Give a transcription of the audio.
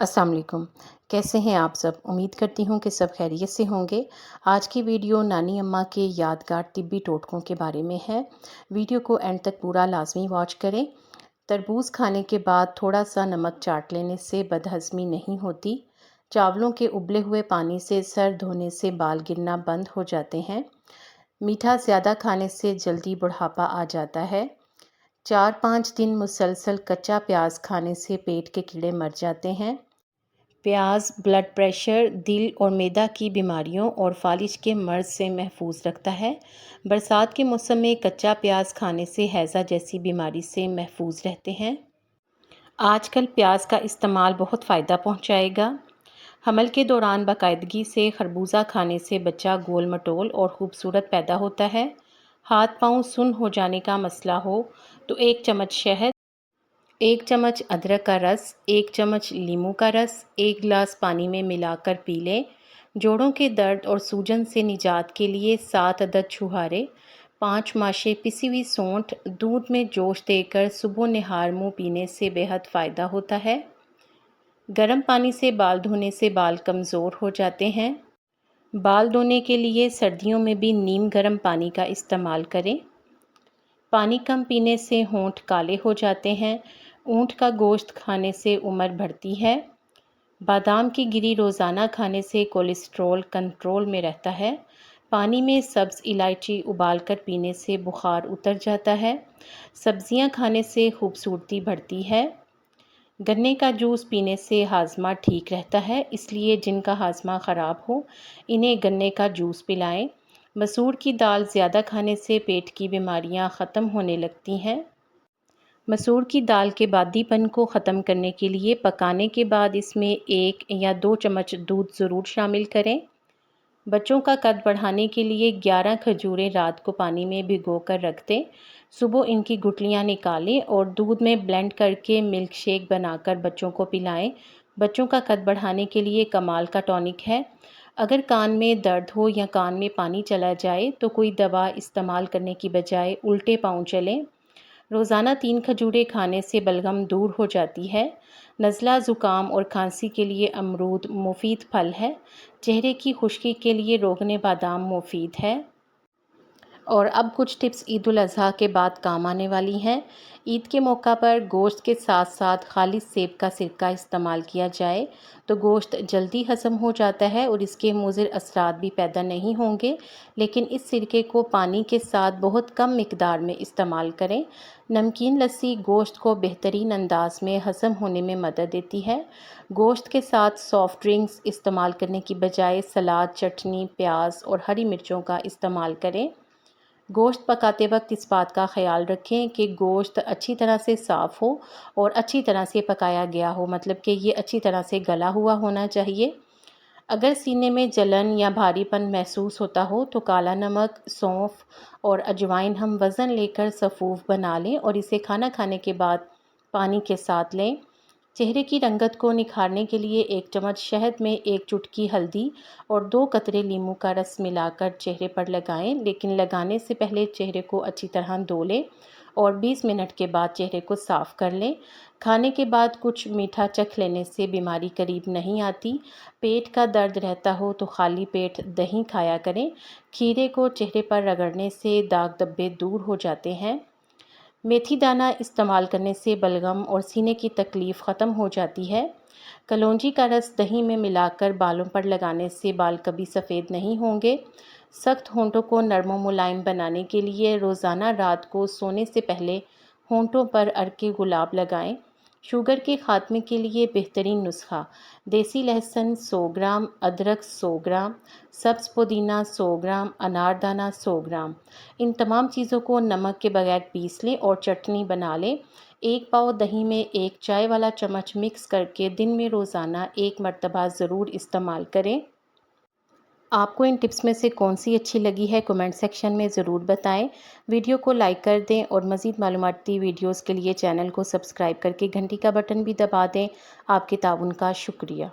अस्सलाम वालेकुम। कैसे हैं आप सब? उम्मीद करती हूँ कि सब खैरियत से होंगे। आज की वीडियो नानी अम्मा के यादगार तिब्बी टोटकों के बारे में है। वीडियो को एंड तक पूरा लाजमी वॉच करें। तरबूज खाने के बाद थोड़ा सा नमक चाट लेने से बदहज़मी नहीं होती। चावलों के उबले हुए पानी से सर धोने से बाल गिरना बंद हो जाते हैं। मीठा ज़्यादा खाने से जल्दी बुढ़ापा आ जाता है। 4-5 दिन मुसलसल कच्चा प्याज खाने से पेट के कीड़े मर जाते हैं। प्याज ब्लड प्रेशर, दिल और मैदा की बीमारियों और फालिज के मर्ज से महफूज रखता है। बरसात के मौसम में कच्चा प्याज खाने से हैज़ा जैसी बीमारी से महफूज रहते हैं। आजकल प्याज का इस्तेमाल बहुत फ़ायदा पहुंचाएगा। हमल के दौरान बाकायदगी से खरबूजा खाने से बच्चा गोल मटोल और ख़ूबसूरत पैदा होता है। हाथ पाँव सुन्न हो जाने का मसला हो तो 1 चम्मच शहद, 1 चम्मच अदरक का रस, 1 चम्मच नींबू का रस 1 गिलास पानी में मिलाकर पी लें। जोड़ों के दर्द और सूजन से निजात के लिए 7 अदद छुहारे, 5 माशे पिसी हुई सौंठ दूध में जोश देकर सुबह निहार मुँह पीने से बेहद फ़ायदा होता है। गर्म पानी से बाल धोने से बाल कमज़ोर हो जाते हैं। बाल धोने के लिए सर्दियों में भी नीम गर्म पानी का इस्तेमाल करें। पानी कम पीने से होंठ काले हो जाते हैं। ऊँट का गोश्त खाने से उम्र बढ़ती है। बादाम की गिरी रोज़ाना खाने से कोलेस्ट्रॉल कंट्रोल में रहता है। पानी में सब्ज़ इलायची उबालकर पीने से बुखार उतर जाता है। सब्ज़ियाँ खाने से खूबसूरती बढ़ती है। गन्ने का जूस पीने से हाजमा ठीक रहता है, इसलिए जिनका हाजमा ख़राब हो इन्हें गन्ने का जूस पिलाएं। मसूर की दाल ज़्यादा खाने से पेट की बीमारियां ख़त्म होने लगती हैं। मसूर की दाल के बादीपन को ख़त्म करने के लिए पकाने के बाद इसमें 1 या 2 चम्मच दूध ज़रूर शामिल करें। बच्चों का कद बढ़ाने के लिए 11 खजूरें रात को पानी में भिगोकर रख दें। सुबह इनकी गुठलियाँ निकालें और दूध में ब्लेंड करके मिल्क शेक बनाकर बच्चों को पिलाएं। बच्चों का कद बढ़ाने के लिए कमाल का टॉनिक है। अगर कान में दर्द हो या कान में पानी चला जाए तो कोई दवा इस्तेमाल करने की बजाय उल्टे पाँव चलें। रोज़ाना 3 खजूरें खाने से बलगम दूर हो जाती है। नज़ला ज़ुकाम और खांसी के लिए अमरूद मुफीद फल है। चेहरे की खुश्की के लिए रोगने बादाम मुफीद है। और अब कुछ टिप्स ईद उल अज़हा के बाद काम आने वाली हैं। ईद के मौका पर गोश्त के साथ साथ खालिस सेब का सिरका इस्तेमाल किया जाए तो गोश्त जल्दी हज़म हो जाता है और इसके मुज़िर असरात भी पैदा नहीं होंगे। लेकिन इस सिरके को पानी के साथ बहुत कम मिकदार में इस्तेमाल करें। नमकीन लस्सी गोश्त को बेहतरीन अंदाज में हज़म होने में मदद देती है। गोश्त के साथ सॉफ़्ट ड्रिंक्स इस्तेमाल करने की बजाय सलाद, चटनी, प्याज और हरी मिर्चों का इस्तेमाल करें। गोश्त पकाते वक्त इस बात का ख्याल रखें कि गोश्त अच्छी तरह से साफ़ हो और अच्छी तरह से पकाया गया हो, मतलब कि ये अच्छी तरह से गला हुआ होना चाहिए। अगर सीने में जलन या भारीपन महसूस होता हो तो काला नमक, सौंफ और अजवाइन हम वज़न लेकर सफ़ूफ बना लें और इसे खाना खाने के बाद पानी के साथ लें। चेहरे की रंगत को निखारने के लिए 1 चम्मच शहद में 1 चुटकी हल्दी और 2 कतरे नींबू का रस मिलाकर चेहरे पर लगाएं, लेकिन लगाने से पहले चेहरे को अच्छी तरह धो लें और 20 मिनट के बाद चेहरे को साफ़ कर लें। खाने के बाद कुछ मीठा चख लेने से बीमारी करीब नहीं आती। पेट का दर्द रहता हो तो खाली पेट दही खाया करें। खीरे को चेहरे पर रगड़ने से दाग धब्बे दूर हो जाते हैं। मेथी दाना इस्तेमाल करने से बलगम और सीने की तकलीफ़ ख़त्म हो जाती है। कलौंजी का रस दही में मिलाकर बालों पर लगाने से बाल कभी सफ़ेद नहीं होंगे। सख्त होंठों को नरम और मुलायम बनाने के लिए रोज़ाना रात को सोने से पहले होंठों पर अर्के गुलाब लगाएं। शुगर के ख़ात्मे के लिए बेहतरीन नुस्खा: देसी लहसुन 100 ग्राम, अदरक 100 ग्राम, सब्ज़ पुदीना 100 ग्राम, अनारदाना 100 ग्राम। इन तमाम चीज़ों को नमक के बगैर पीस लें और चटनी बना लें। 1 पाव दही में 1 चाय वाला चम्मच मिक्स करके दिन में रोज़ाना 1 मरतबा ज़रूर इस्तेमाल करें। आपको इन टिप्स में से कौन सी अच्छी लगी है कमेंट सेक्शन में ज़रूर बताएं। वीडियो को लाइक कर दें और मज़ीद मालूमाती वीडियोज़ के लिए चैनल को सब्सक्राइब करके घंटी का बटन भी दबा दें। आपके ताउन का शुक्रिया।